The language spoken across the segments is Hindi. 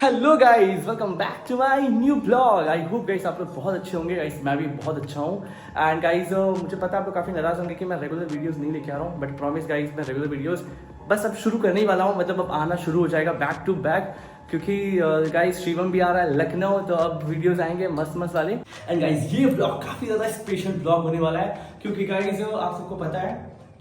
Hello guys, welcome back to my new blog. I hope guys आप लोग बहुत अच्छे होंगे। गाइस मैं भी बहुत अच्छा हूँ। एंड गाइस मुझे पता है आप लोग काफ़ी नाराज होंगे कि मैं रेगुलर वीडियोस नहीं लेके आ रहा हूँ, बट प्रॉमिस गाइस मैं रेगुलर वीडियोस बस अब शुरू करने ही वाला हूँ। मतलब अब आना शुरू हो जाएगा बैक टू बैक, क्योंकि गाइस शिवम भी आ रहा है लखनऊ, तो अब वीडियोस आएंगे मस्त मस्त वाले। एंड गाइस ये ब्लॉग काफ़ी ज़्यादा स्पेशल ब्लॉग होने वाला है, क्योंकि गाइस आप सबको पता है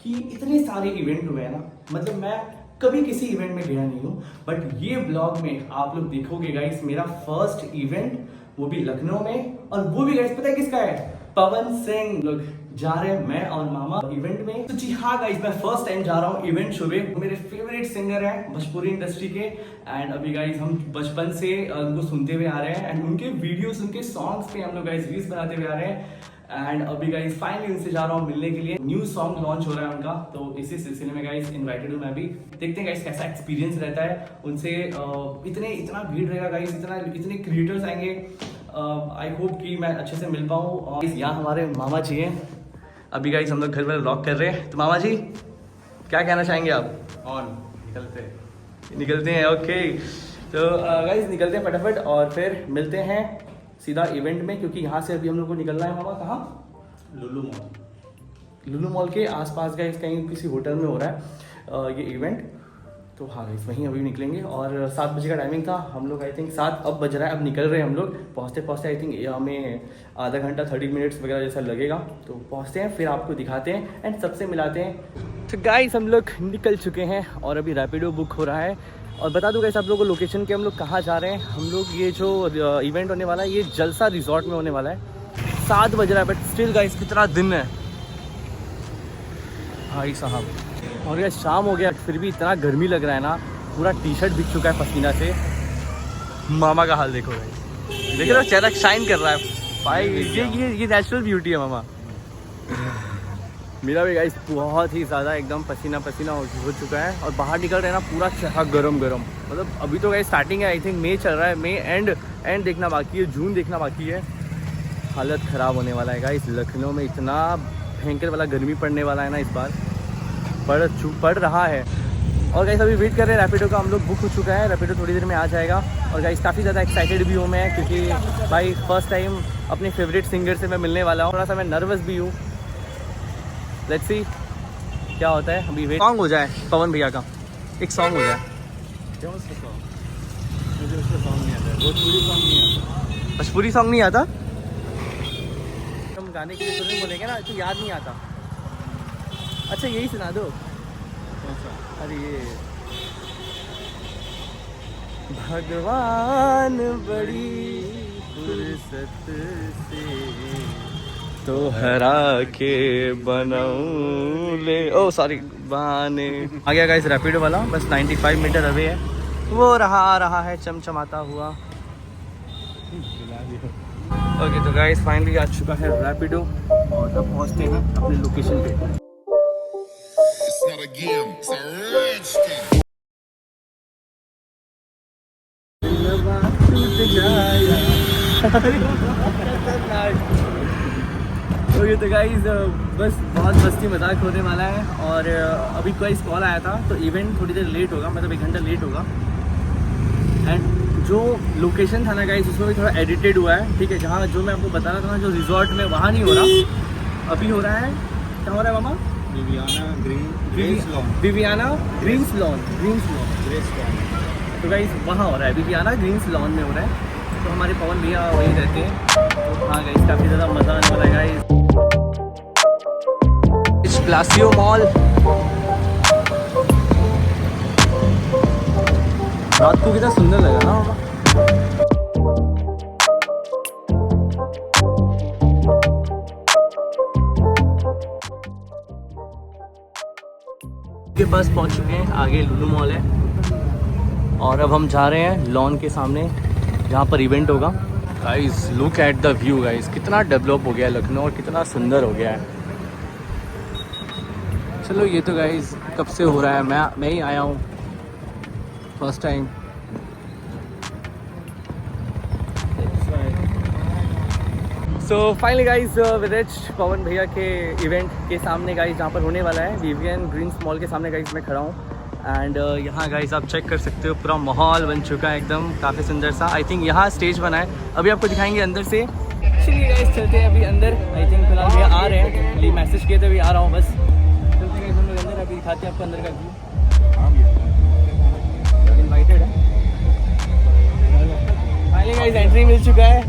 कि इतने सारे इवेंट हुए हैं ना, मतलब मैं कभी किसी इवेंट में गया नहीं हूँ, बट ये ब्लॉग में आप लोग देखोगे गाइस मेरा फर्स्ट इवेंट, वो भी लखनऊ में। और वो भी गाइस पता है किसका है? पवन सिंह। लोग जा रहे हैं मैं और मामा इवेंट में। तो जी हाँ गाइस, मैं फर्स्ट टाइम जा रहा हूँ इवेंट शो में। मेरे फेवरेट सिंगर हैं भोजपुरी इंडस्ट्री के, एंड अभी गाइस हम बचपन से उनको सुनते हुए आ रहे हैं, एंड उनके वीडियोस उनके सॉन्ग्स पे हम लोग गाइस रील्स बनाते हुए आ रहे हैं। एंड अभी गाइस फाइनली उनसे जा रहा हूँ मिलने के लिए। न्यू सॉन्ग लॉन्च हो रहा है उनका, तो इसी सिलसिले में गाइस इनवाइटेड हूँ मैं भी। देखते हैं गाइस कैसा एक्सपीरियंस रहता है उनसे। इतना भीड़ रहेगा गाइस, इतने क्रिएटर्स आएंगे। आई होप कि मैं अच्छे से मिल पाऊँ। और यहाँ हमारे मामा जी हैं। अभी गाइस हम लोग घर में व्लॉग कर रहे हैं, तो मामा जी क्या कहना चाहेंगे आप? ऑन निकलते हैं। ओके, तो गाइस निकलते हैं फटाफट और फिर मिलते हैं सीधा इवेंट में, क्योंकि यहाँ से अभी हम लोग को निकलना है मामा कहाँ? लुलु मॉल के आसपास गाइस कहीं किसी होटल में हो रहा है ये इवेंट। तो हाँ गाइस वहीं अभी निकलेंगे, और 7 बजे का टाइमिंग था। हम लोग आई थिंक 7 अब बज रहा है, अब निकल रहे हैं हम लोग। पहुँचते पहुँचते आई थिंक हमें आधा घंटा 30 मिनट्स वगैरह जैसा लगेगा। तो पहुँचते हैं, फिर आपको दिखाते हैं एंड सबसे मिलाते हैं। तो गाइस हम लोग निकल चुके हैं और अभी रैपिडो बुक हो रहा है। और बता दूं गाइस आप लोगों को लोकेशन के हम लोग कहाँ जा रहे हैं। हम लोग ये जो इवेंट होने वाला है ये जलसा रिजॉर्ट में होने वाला है। 7 बज रहा है, बट स्टिल गाइस कितना दिन है भाई साहब। और ये शाम हो गया फिर भी इतना गर्मी लग रहा है ना, पूरा टी शर्ट भीग चुका है पसीना से। मामा का हाल देखो भाई, देख रहे हो चेहरा शाइन कर रहा है भाई। ये नेचुरल ब्यूटी है मामा। मेरा भी गाइस बहुत ही ज़्यादा एकदम पसीना पसीना हो चुका है, और बाहर निकल रहे हैं ना पूरा चेहरा गरम। मतलब अभी तो गाइस स्टार्टिंग है, आई थिंक मई चल रहा है। मई एंड देखना बाकी है, जून देखना बाकी है। हालत ख़राब होने वाला है गाइस। लखनऊ में इतना भयंकर वाला गर्मी पड़ने वाला है ना इस बार, पड़ रहा है। और गाइस अभी वेट कर रहे हैं रैपिडो का, हम लोग बुक हो चुका है। रैपिडो थोड़ी देर में आ जाएगा। और गाइस काफ़ी ज़्यादा एक्साइटेड भी हूँ मैं, क्योंकि भाई फर्स्ट टाइम अपने फेवरेट सिंगर से मैं मिलने वाला हूँ। थोड़ा सा मैं नर्वस भी हूँ। लेट्स सी क्या होता है। अभी वेट सॉन्ग हो जाए पवन भैया का, एक सॉन्ग हो जाए। क्या उसका सॉन्ग? मुझे उसका सॉन्ग नहीं आता, भोजपुरी सॉन्ग नहीं आता। भोजपुरी सॉन्ग नहीं आता? हम गाने के लिए तो नहीं बोलेंगे ना, तो याद नहीं आता। अच्छा यही सुना दो। कौन सा? अरे ये भगवान बड़ी फुर्सत से तो हरा के बनाऊं ले, ओ सॉरी बहाने। आ गया गाइस रैपिडो वाला, बस 95 मीटर अवे है। वो आ रहा है चमचमाता हुआ। ओके तो गाइस फाइनली आ चुका है रैपिडो, और अब पहुंचते हैं अपने लोकेशन पे। It's not a game, it's a rich thing. Okay तो गाइस बस बहुत मस्ती मजाक होने वाला है। और अभी कोई कॉल आया था, तो इवेंट थोड़ी देर लेट होगा, मतलब 1 घंटा लेट होगा। एंड जो लोकेशन था ना गाइस उसमें भी थोड़ा एडिटेड हुआ है, ठीक है। जहाँ जो मैं आपको बता रहा था ना, जो रिजॉर्ट में, वहाँ नहीं हो रहा, अभी हो रहा है। क्या हो रहा है मामा? Viviana Greens lawn. तो गाइस वहाँ हो रहा है, विवियाना ग्रीन्स लॉन में हो रहा है। तो हमारे पवन भैया वहीं रहते हैं। तो हाँ गाइस काफ़ी ज़्यादा मज़ा आने वाला है गाइस। प्लासियो मॉल रात को कितना सुंदर लगा ना मामा। के पास पहुंच चुके हैं, आगे लुलु मॉल है। और अब हम जा रहे हैं लॉन के सामने जहाँ पर इवेंट होगा। Guys look at the view guys, कितना डेवलप हो गया है लखनऊ और कितना सुंदर हो गया है। चलो ये तो गाइस कब से हो रहा है, मैं ही आया हूँ first time. So finally guys with Pawan भैया के इवेंट के सामने गाइस जहाँ पर होने वाला है विवियन ग्रीन्स मॉल के सामने गाइस मैं खड़ा हूँ। एंड यहाँ गाइस आप चेक कर सकते हो, पूरा माहौल बन चुका है एकदम काफ़ी सुंदर सा। आई थिंक यहाँ स्टेज बना है, अभी आपको दिखाएंगे अंदर से। चलिए गाइस चलते हैं अभी अंदर। आई थिंक फिलहाल भैया आ रहे हैं, लिए मैसेज किए थे अभी आ रहा हूँ बस। चलते हैं हम लोग अंदर, अभी दिखाते हैं आपको अंदर का व्यू। इनवाइटेड है फाइनली गाइस, एंट्री मिल चुका है।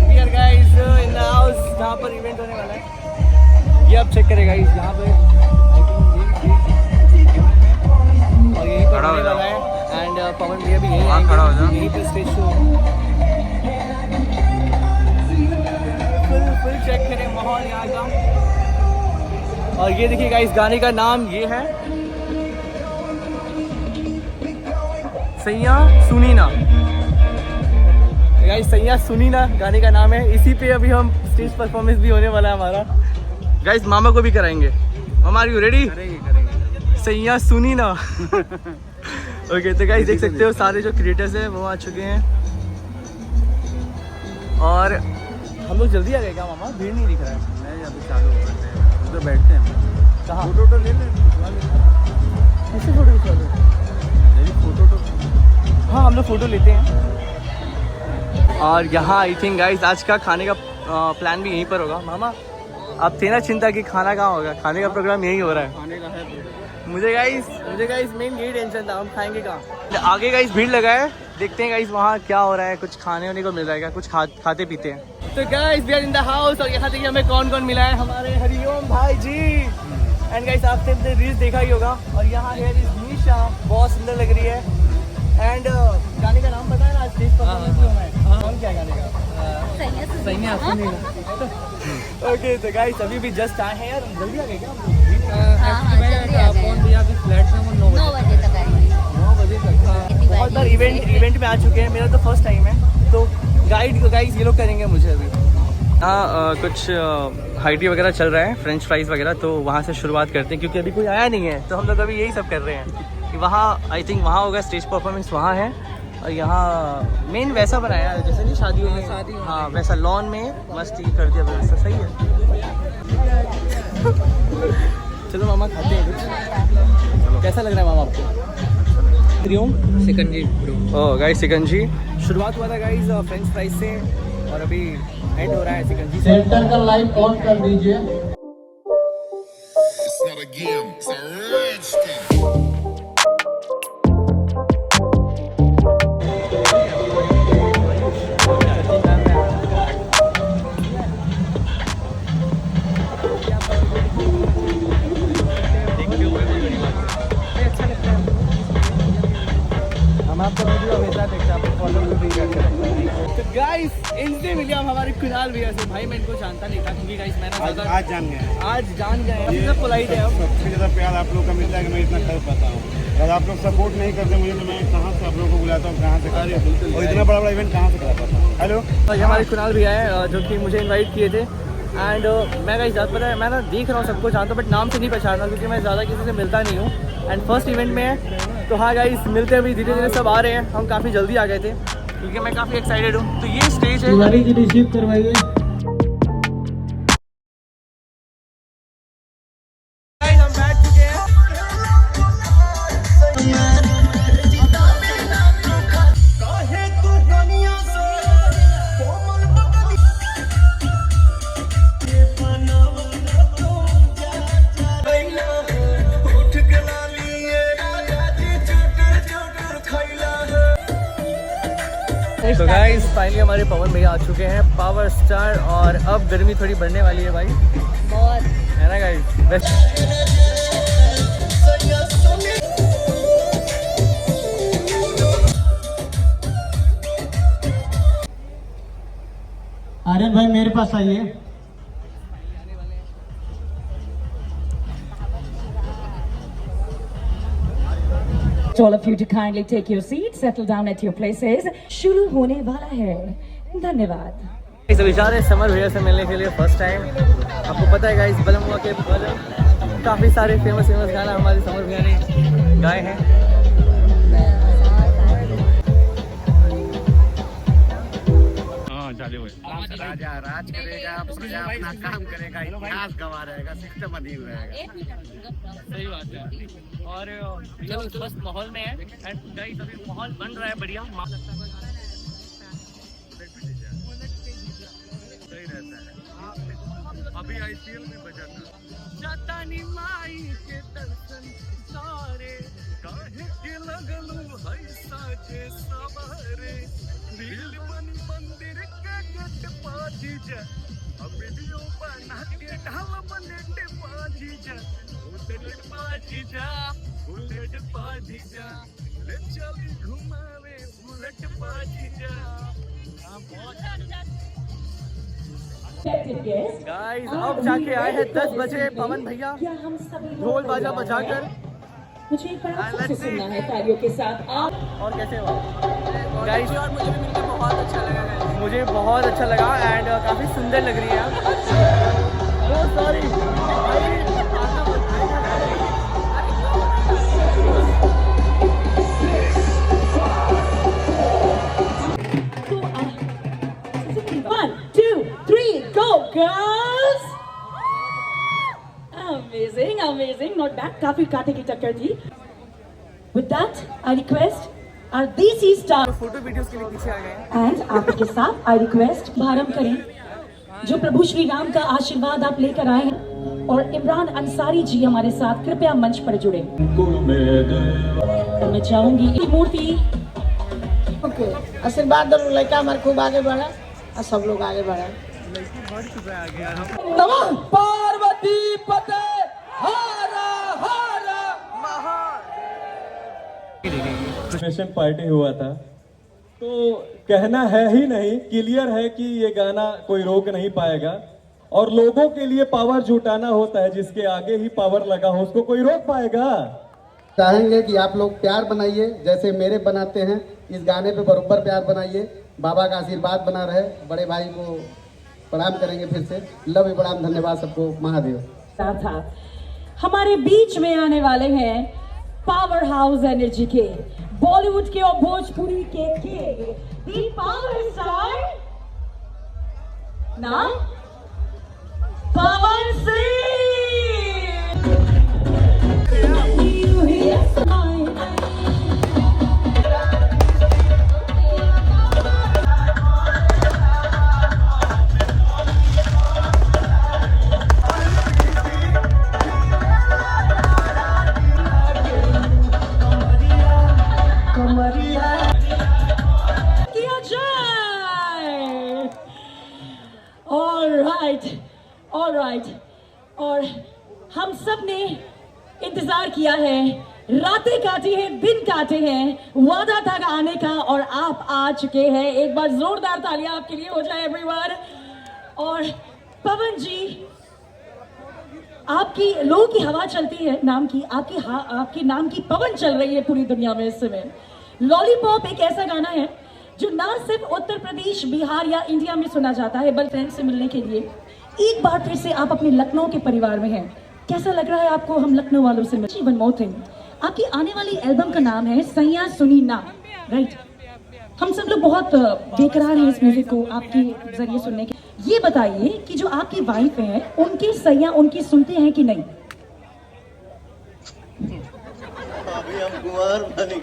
We are guys in the house जहाँ पर इवेंट होने वाला है। ये आप चेक करें गाइस, यहाँ पे और यही पर होने वाला है। एंड पवन भैया भी यही खड़ा हो जाए, यहीं पे स्टेज शो। फुल चेक करें माहौल यहाँ का। और ये देखिए गाइस, गाने का नाम ये है सैया सुनी ना। गाइस सैया सुनी ना गाने का नाम है। इसी पे अभी हम स्टेज परफॉर्मेंस भी होने वाला है हमारा। गाइस मामा को भी कराएंगे। मामा आर यू रेडी? करेंगे। सैया सुनी ना। ओके तो गाइस देख सकते हो सारे जो क्रिएटर्स हैं वो आ चुके हैं। और हम लोग जल्दी आ गए क्या मामा? भीड़ नहीं दिख रहा है। नहीं अभी चालू हो गए हैं, उधर बैठते हैं। कहाँ? फोटो ले ले, ऐसे फोटो खिंचवा लो। फोटो तो हाँ हम लोग फ़ोटो लेते हैं। और यहाँ आई थिंक गाइस आज का खाने का प्लान भी यहीं पर होगा। मामा आप थे ना चिंता कि खाना कहाँ होगा, खाने का प्रोग्राम यहीं हो रहा है। खाने का है। मुझे गाइस मेन यही टेंशन था, हम खाएंगे कहाँ। आगे गाइस भीड़ लगा है, देखते हैं गाइस वहाँ क्या हो रहा है, कुछ खाने होने को मिल रहा है क्या, कुछ खाते पीते हैं। तो guys we are in the house और यहाँ देखिए हमें कौन कौन मिला है। हमारे हरिओम भाई जी एंड गाइस आपने अपने रील्स देखा ही होगा। और यहाँ है निशा, बहुत सुंदर लग रही है। एंड गाने का नाम पता है ना, स्टेज परफॉर्मेंस भी होना है। कौन क्या गाने का? सैया सुनी ना। ओके तो गाइस अभी भी जस्ट आए हैं यार, जल्दी आ गए क्या? फोन भैया के फ्लैट में वो 9 बजे तक आएंगे। 9 बजे तक। बहुत बार इवेंट में आ चुके हैं, मेरा तो फर्स्ट टाइम है। तो गाइड गाइस ये लोग करेंगे मुझे अभी। हाँ कुछ हाई टी वगैरह चल रहा है, फ्रेंच फ्राइज़ वगैरह, तो वहाँ से शुरुआत करते हैं क्योंकि अभी कोई आया नहीं है। तो हम लोग अभी यही सब कर रहे हैं कि वहाँ आई थिंक वहाँ होगा स्टेज परफॉर्मेंस, वहाँ है। और यहाँ मेन वैसा बनाया है जैसे नहीं शादियों में, हाँ वैसा लॉन में मस्ती कर दिया व्यवस्था। सही है। चलो मामा खाते हैं कुछ। कैसा लग रहा है मामा आपको? सिकंजी ओह गाइस सिकंजी। शुरुआत हुआ था गाइस फ्रेंच फ्राइज से और अभी एंड हो रहा है सिकंजी से। सेंटर का लाइट ऑन कर दीजिए। It's not a game, it's a rich thing. हम आपका वीडियो हमेशा देखते हैं, आपको फॉलो भी करते हैं। तो गाइस इनसे मिले हम हमारे कुणाल भैया से। भाई मैं इनको जानता नहीं था क्योंकि गाइस मैंने आज जान गए। आज जान गए हैं। सब पोलाइट है। अब सबसे ज़्यादा प्यार आप लोग का मिलता है कि मैं इतना कर पाता हूँ। अगर आप लोग सपोर्ट नहीं करते मुझे तो मैं कहाँ से आप लोगों को बुलाता हूँ, कहाँ से करता हूँ, और इतना बड़ा इवेंट कहाँ से करा पाता हूँ। हेलो और ये हमारे कुणाल भैया है जो कि मुझे इनवाइट किए थे। एंड मैं गाइस ज़्यादा पता है मैं ना देख रहा हूँ सबको जानता हूँ बट नाम से नहीं पहचानता क्योंकि मैं ज़्यादा किसी से मिलता नहीं हूँ। एंड फर्स्ट इवेंट में है तो हाँ गाइस मिलते हैं अभी धीरे धीरे सब आ रहे हैं। हम काफ़ी जल्दी आ गए थे क्योंकि मैं काफ़ी एक्साइटेड हूँ। तो ये स्टेज है। तिवारी जी रिसीव करवाइए। गाइस हम बैठ चुके हैं। तो गाइस फाइनली हमारे पवन भैया आ चुके हैं, पावर स्टार। और अब गर्मी थोड़ी बढ़ने वाली है भाई, बहुत है ना गाइस? आर्यन भाई मेरे पास आइए। all of you to kindly take your seats, settle down at your places. शुरू होने वाला है। धन्यवाद। गाइस अभी जा रहे हैं समर भैया से मिलने के लिए फर्स्ट टाइम। आपको पता है गाइस बलमुआ के बलम काफ़ी सारे फेमस गाना हमारे समर भैया ने गाए हैं। हाँ राजा राज करेगा, प्रजा अपना काम करेगा, इतिहास गवा रहेगा, सिस्टम अधीन रहेगा। सही बात है। और चलो बस माहौल में है एंड गाइस अभी माहौल बन रहा है बढ़िया। सही रहता है। अभी IPL में बजा था। जातानी माई के दर्शन सारे काहे के लगलू है साजे सवारे दिल मन मंदिर के गेट पाजी जा वीडियो बना के ढाल बनेट पाजी जा बुलेट पाजी जा बुलेट पाजी जा ले चली घुमावे बुलेट पाजी जा। गाइस अब जाके आए हैं 10 बजे पवन भैया ढोल बाजा बजाकर। मुझे एक बड़ा सा सुनना है तालियों के साथ आप। और कैसे हो गाइस? और मुझे भी मिलकर बहुत अच्छा लगा guys। मुझे बहुत अच्छा लगा एंड काफी सुंदर लग रही है आप। Sorry One, two, three, go, girls! Amazing, amazing. Not bad. काफी काटे की टक्कर थी. With that, I request our DC star photo videos के लिए पीछे आ गए हैं। and आपके साथ I request प्रारंभ करें जो प्रभु श्री राम का आशीर्वाद आप लेकर आए हैं और इमरान अंसारी जी हमारे साथ कृपया मंच पर जुड़े। तो मैं चाहूंगी ये मूर्ति आशीर्वाद दो लड़का हमारे खूब आगे बढ़ा और सब लोग आगे बढ़ा। नमः पार्वती पते हरा हरा स्पेशल पार्टी हुआ था तो कहना है ही नहीं, क्लियर है कि ये गाना कोई रोक नहीं पाएगा और लोगों के लिए पावर जुटाना होता है, जिसके आगे ही पावर लगा हो उसको कोई रोक पाएगा। चाहेंगे कि आप लोग प्यार बनाइए जैसे मेरे बनाते हैं, इस गाने पे बरोबर प्यार बनाइए, बाबा का आशीर्वाद बना रहे। बड़े भाई को प्रणाम करेंगे फिर से, लव यू, प्रणाम, धन्यवाद सबको, महादेव। था हमारे बीच में आने वाले हैं पावर हाउस एनर्जी के, बॉलीवुड के और भोजपुरी के दी पावर स्टार नाम पवन किया जाए। ऑलराइट और हम सब ने इंतजार किया है, रातें काटी हैं, दिन काटे हैं, वादा था आने का और आप आ चुके हैं। एक बार जोरदार तालियां आपके लिए हो जाए एवरीवन। और पवन जी, आपकी लोगों की हवा चलती है नाम की, आपके नाम की पवन चल रही है पूरी दुनिया में इस समय। लॉलीपॉप एक ऐसा गाना है जो ना सिर्फ उत्तर प्रदेश, बिहार या इंडिया में सुना जाता है, बल्कि फ्रेंड से मिलने के लिए एक बार फिर से आप अपने लखनऊ के परिवार में हैं। कैसा लग रहा है आपको हम लखनऊ वालों से मिलकर? वन मोर थिंग, आपकी आने वाली एल्बम का नाम है सैया सुनी ना, राइट? हम सब लोग बहुत बेकरार हैं इस म्यूजिक को आपके जरिए सुनने के। ये बताइए कि जो आपकी वाइफ है उनकी सैया उनकी सुनते हैं कि नहीं? अभी हम कुंवर बने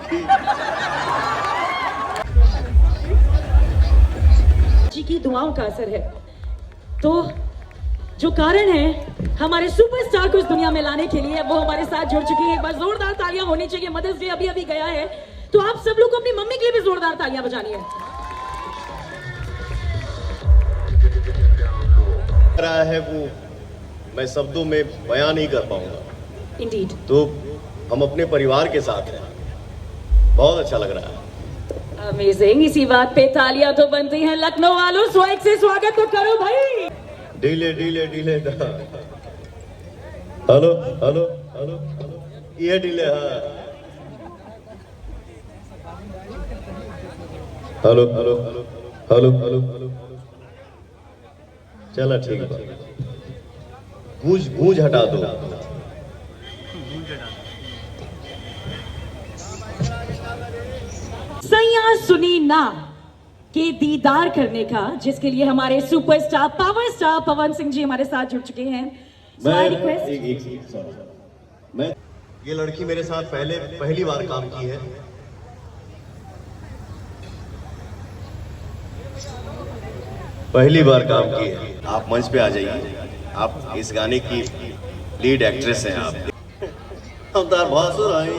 जी की दुआओं का असर है। तो जो कारण है हमारे सुपरस्टार को इस दुनिया में लाने के लिए, वो हमारे साथ जुड़ चुकी है। एक बार जोरदार तालियां होनी चाहिए। मदर्स डे अभी अभी गया है तो आप सब लोग को अपनी मम्मी के लिए भी जोरदार तालियां बजानी है। रहा है वो मैं शब्दों में बयान नहीं कर पाऊंगा। इंडीड। तो हम अपने परिवार के साथ हैं, बहुत अच्छा लग रहा है। अमेजिंग। इसी बात पे तालियां तो बनती हैं। लखनऊ वालों स्वैग से स्वागत तो करो भाई। Delay delay delay hello hello hello ये डीले, हाँ hello hello hello hello hello hello चलो ठीक है, गूंज हटा दो। सैया सुनी ना, के दीदार करने का, जिसके लिए हमारे superstar power star Pawan Singh ji हमारे साथ जुड़ चुके हैं। So I request मैं ये लड़की मेरे साथ पहली बार काम की है। पहली बार काम की है। आप मंच पे आ जाइए। आप इस गाने की लीड एक्ट्रेस हैं आप। हम तो भासुर आए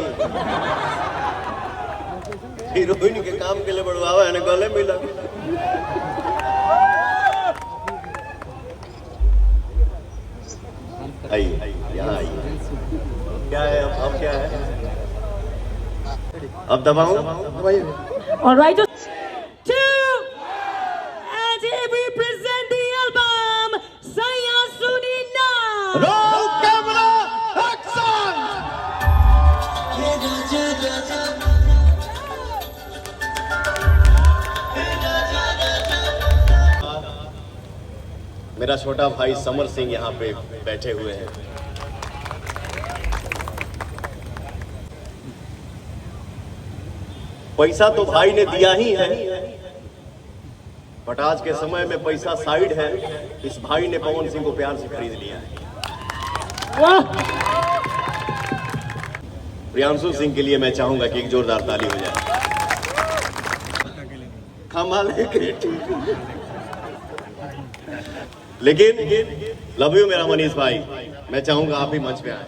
हीरोइन के काम के लिए बढ़वावा है, गले मिला। आइए, यहाँ आइए। क्या है अब क्या है? अब दबाऊं? All right, 2, and here we present the album Saya Suni Na. Roll camera action! मेरा छोटा भाई समर सिंह यहाँ पे बैठे हुए हैं। पैसा तो भाई ने दिया ही है, बट आज के समय में पैसा साइड है। इस भाई ने पवन सिंह को प्यार से खरीद लिया है। प्रियांशु सिंह के लिए मैं चाहूंगा कि एक जोरदार ताली हो जाए। कमाल है लेकिन लव यू मेरा मनीष भाई, मैं चाहूंगा आप ही मंच पे आए।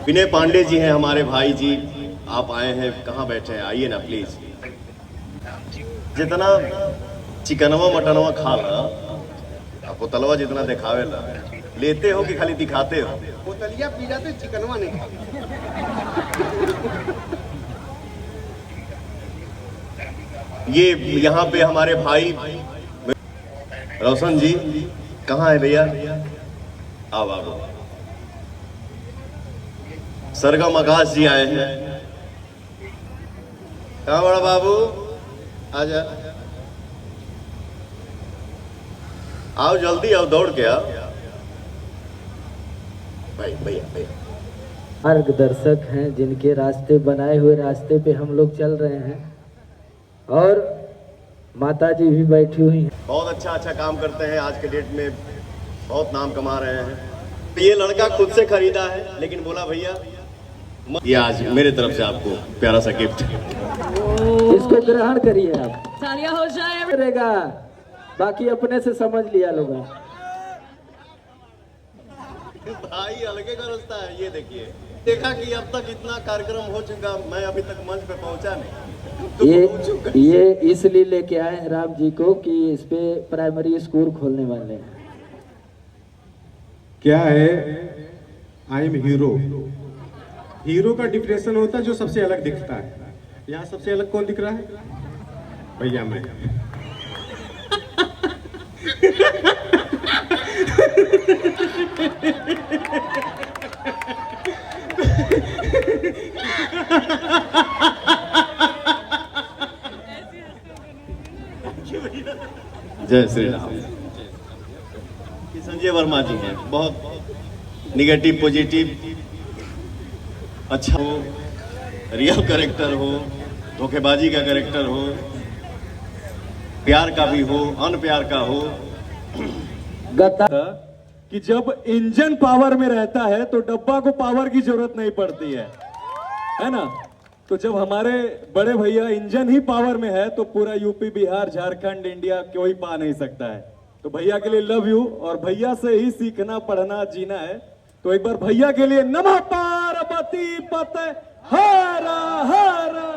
विनय पांडे जी हैं हमारे भाई जी, आप आए हैं, कहाँ बैठे हैं? आइए ना प्लीज। जितना चिकनवा मटनवा खा ला, आपको तलवा जितना दिखावे ला, लेते हो कि खाली दिखाते हो? बोतलिया पी जाते, चिकनवा नहीं खाते। ये यहाँ पे हमारे भाई रोशन जी कहाँ है भैया? आओ आओ। सरगम आकाश जी आए हैं। कहाँ बड़ा बाबू? आजा, आओ जल्दी, आओ दौड़ के आओ। भाई भैया भैया मार्गदर्शक हैं, जिनके रास्ते बनाए हुए रास्ते पे हम लोग चल रहे हैं, और माता जी भी बैठी हुई हैं। बहुत अच्छा काम करते हैं, आज के डेट में बहुत नाम कमा रहे हैं। ये लड़का खुद से खरीदा है, लेकिन बोला भैया ये आज मेरे तरफ से आपको प्यारा सा गिफ्ट, इसको ग्रहण करिए। आप तालियां हो जाए। करेगा, बाकी अपने से समझ लिया लोग। भाई अलगे का रास्ता है। ये देखिए, देखा कि अब तक इतना कार्यक्रम हो चुका, मैं अभी तक मंच पे पहुंचा नहीं। ये इसलिए लेके आए हैं राम जी को कि इस पे प्राइमरी स्कूल खोलने वाले हैं। क्या है? I am hero. हीरो का डिप्रेशन होता है जो सबसे अलग दिखता है। यहाँ सबसे अलग कौन दिख रहा है? भैया मैं। जय श्री राम। संजय वर्मा जी हैं, बहुत निगेटिव पॉजिटिव, अच्छा हो, रियल कैरेक्टर हो, धोखेबाजी का कैरेक्टर हो, प्यार का भी हो, अनप्यार का हो। कि जब इंजन पावर में रहता है तो डब्बा को पावर की जरूरत नहीं पड़ती है ना? तो जब हमारे बड़े भैया इंजन ही पावर में है तो पूरा यूपी, बिहार, झारखंड, इंडिया कोई पा नहीं सकता है। तो भैया के लिए लव यू, और भैया से ही सीखना, पढ़ना, जीना है। तो एक बार भैया के लिए नमः पार्वती पते हरा हरा।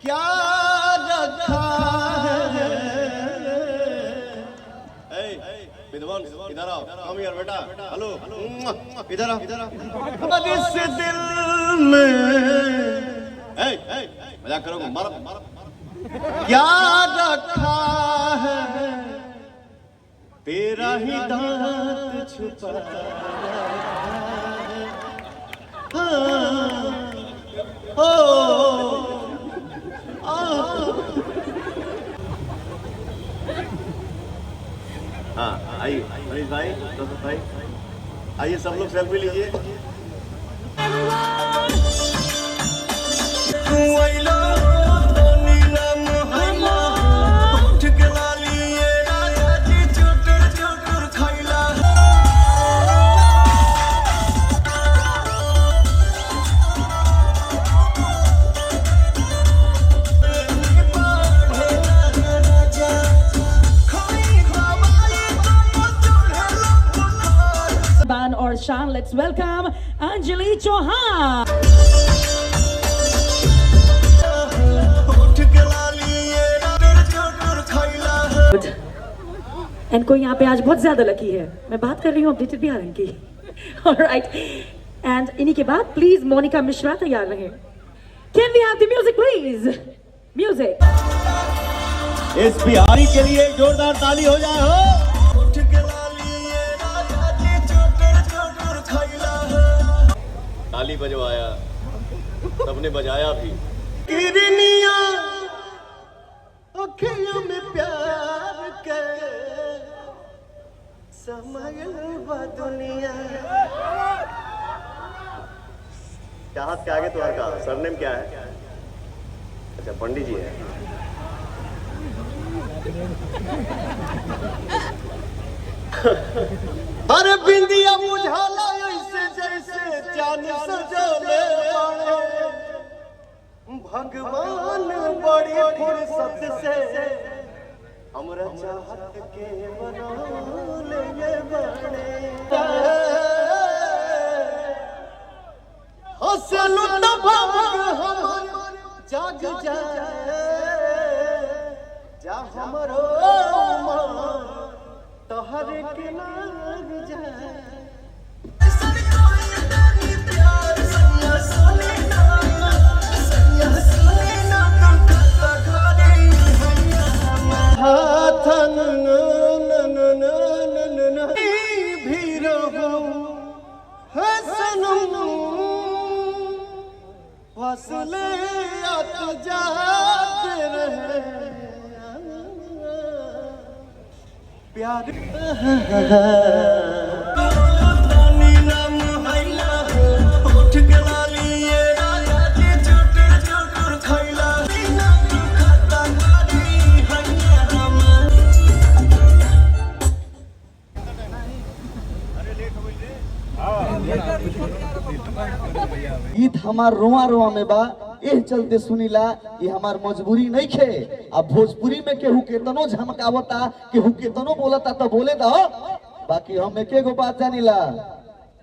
क्या रखा है? विद्वान इधर आओ, कम यार बेटा, हेलो, इधर आओ, अब इस दिल में मजाक करोगे? मारो। क्या रखा है? तेरा ही दांत छुपा हाँ, आइए मनीष भाई, दोस्त भाई, आइए सब लोग सेल्फी लीजिए। Shaan, let's welcome Anjali Chauhan. And कोई यहाँ पे आज बहुत ज्यादा लकी है, मैं बात कर रही हूँ अपडेटेड बिहार की। ऑलराइट, एंड इन्हीं के बाद प्लीज मोनिका मिश्रा तैयार रहे। Can we have the music please? Music. इस बिहारी के लिए जोरदार ताली हो जाए हो। ताली बजवाया, सबने बजाया भी। अखियों में प्यार के दुनिया। क्या हाथ के आगे तुम्हारा का सरनेम क्या है? अच्छा, पंडित जी है। अरे बिंदिया बुझाला ऐसे जैसे चांद सजले भगवान बड़ी फुर्सत से हमरा चाहत के बनौले बने। हंसलू त भाग हमर जाग जाए जा हमरो मन तोहर के लाग जाए। फसले आत जाते रहे प्यार। गीत हमार रोआ रोआ में बा, एह चलते सुनीला, ये हमार मजबूरी नहीं खे। अब भोजपुरी में केहू केतनो झमकावता, केहू केतनो बोलता तो बोले दो, बाकी हम एक गो बात जानिला,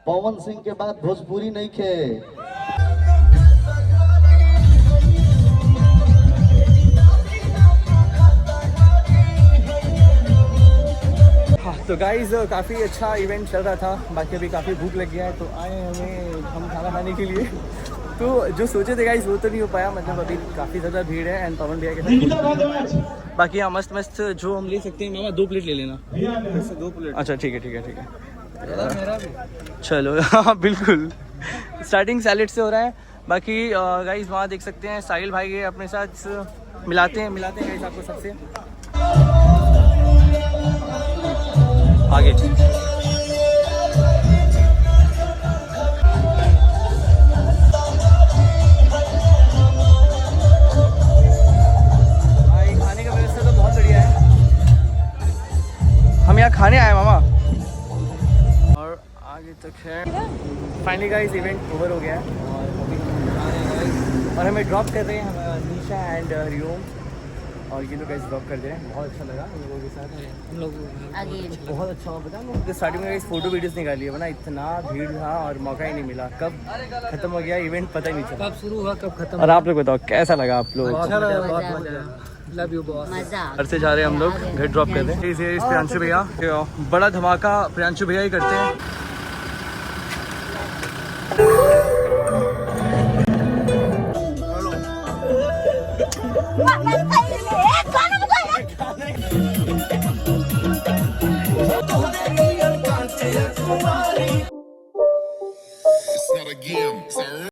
पवन सिंह के बाद भोजपुरी नहीं खे। तो गाइज काफ़ी अच्छा इवेंट चल रहा था, बाकी अभी काफ़ी भूख लग गया है तो आए हमें हम खाना खाने के लिए। तो जो सोचे थे गाइज वो तो नहीं हो पाया, मतलब अभी काफ़ी ज़्यादा भीड़ है एंड पवन भैया के साथ। बाकी यहाँ मस्त मस्त जो हम ले सकते हैं। मामा 2 प्लेट ले लेना। 2 प्लेट? अच्छा ठीक है ठीक है ठीक है, चलो। हाँ बिल्कुल, स्टार्टिंग सैलेड से हो रहा है। बाकी गाइज वहाँ देख सकते हैं साहिल भाई है अपने साथ, मिलाते हैं गाइज आपको सबसे आगे। भाई खाने का व्यवस्था तो बहुत बढ़िया है। हम यहाँ खाने आए मामा, और आगे तक है। फाइनली गाइस इवेंट ओवर हो गया है और हमें ड्रॉप कर रहे हैं निशा एंड रियोम, और ये लोग ड्रॉप कर दे रहे हैं। बहुत अच्छा लगा हम लोगों के साथ, हम लोग बहुत अच्छा हुआ। पता हम लोग स्टार्टिंग में फोटो वीडियोस निकाली है, वरना इतना भीड़ था और मौका ही नहीं मिला। कब खत्म हो गया इवेंट पता ही नहीं चला, कब शुरू हुआ कब खत्म। और आप लोग बताओ कैसा लगा आप लोग? अच्छा लगा, बहुत लव यू बहुत। घर से जा रहे हैं हम लोग, घर ड्रॉप कर रहे हैं। प्रियांशु भैया, बड़ा धमाका प्रियांशु भैया ही करते हैं।